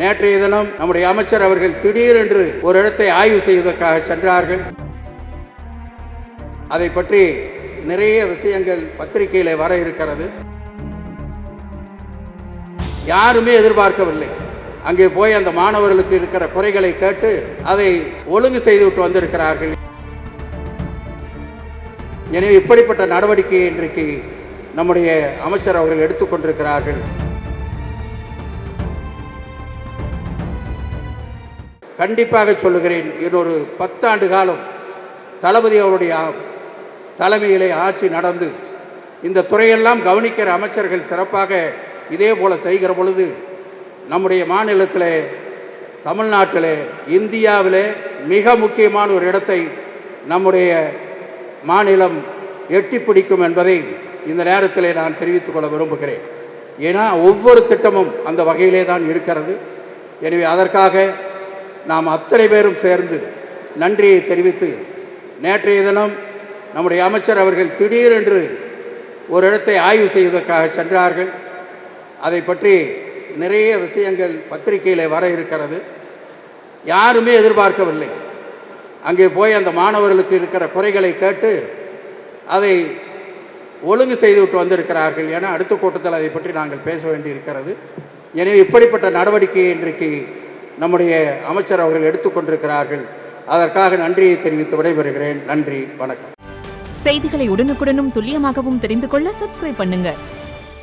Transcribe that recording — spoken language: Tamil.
நேற்றைய தினம் நம்முடைய அமைச்சர் அவர்கள் திடீரென்று ஒரு இடத்தை ஆய்வு செய்வதற்காக சென்றார்கள். அதை பற்றி நிறைய விஷயங்கள் பத்திரிகையிலே வர இருக்கிறது. யாருமே எதிர்பார்க்கவில்லை. அங்கே போய் அந்த மாணவர்களுக்கு இருக்கிற குறைகளை கேட்டு அதை ஒழுங்கு செய்துவிட்டு வந்திருக்கிறார்கள். எனவே இப்படிப்பட்ட நடவடிக்கையை இன்றைக்கு நம்முடைய அமைச்சர் அவர்கள் எடுத்துக்கொண்டிருக்கிறார்கள். கண்டிப்பாக சொல்லுகிறேன், இன்னொரு 10 ஆண்டு காலம் தளபதி அவருடைய தலைமையிலே ஆட்சி நடந்து இந்த துறையெல்லாம் கவனிக்கிற அமைச்சர்கள் சிறப்பாக இதே போல செய்கிற பொழுது நம்முடைய மாநிலத்தில், தமிழ்நாட்டில், இந்தியாவிலே மிக முக்கியமான ஒரு இடத்தை நம்முடைய மாநிலம் எட்டி பிடிக்கும் என்பதை இந்த நேரத்தில் நான் தெரிவித்துக் கொள்ள விரும்புகிறேன். ஏன்னா ஒவ்வொரு திட்டமும் அந்த வகையிலே தான் இருக்கிறது. எனவே அதற்காக நாம் அத்தனை பேரும் சேர்ந்து நன்றியை தெரிவித்து, நேற்றைய தினம் நம்முடைய அமைச்சர் அவர்கள் திடீரென்று ஒரு இடத்தை ஆய்வு செய்வதற்காக சென்றார்கள். அதை பற்றி நிறைய விஷயங்கள் பத்திரிகையில் வர இருக்கிறது. யாருமே எதிர்பார்க்கவில்லை. அங்கே போய் அந்த மாணவர்களுக்கு இருக்கிற குறைகளை கேட்டு அதை ஒழுங்கு செய்துவிட்டு வந்திருக்கிறார்கள். ஏன்னா அடுத்த கூட்டத்தில் அதை பற்றி நாங்கள் பேச வேண்டியிருக்கிறது. எனவே இப்படிப்பட்ட நடவடிக்கையை இன்றைக்கு நம்முடைய அமைச்சர் அவர்கள் எடுத்துக்கொண்டிருக்கிறார்கள். அதற்காக நன்றியை தெரிவித்து விடைபெறுகிறேன். நன்றி, வணக்கம். செய்திகளை உடனுக்குடனும் துல்லியமாகவும் தெரிந்து கொள்ள சப்ஸ்கிரைப் பண்ணுங்க.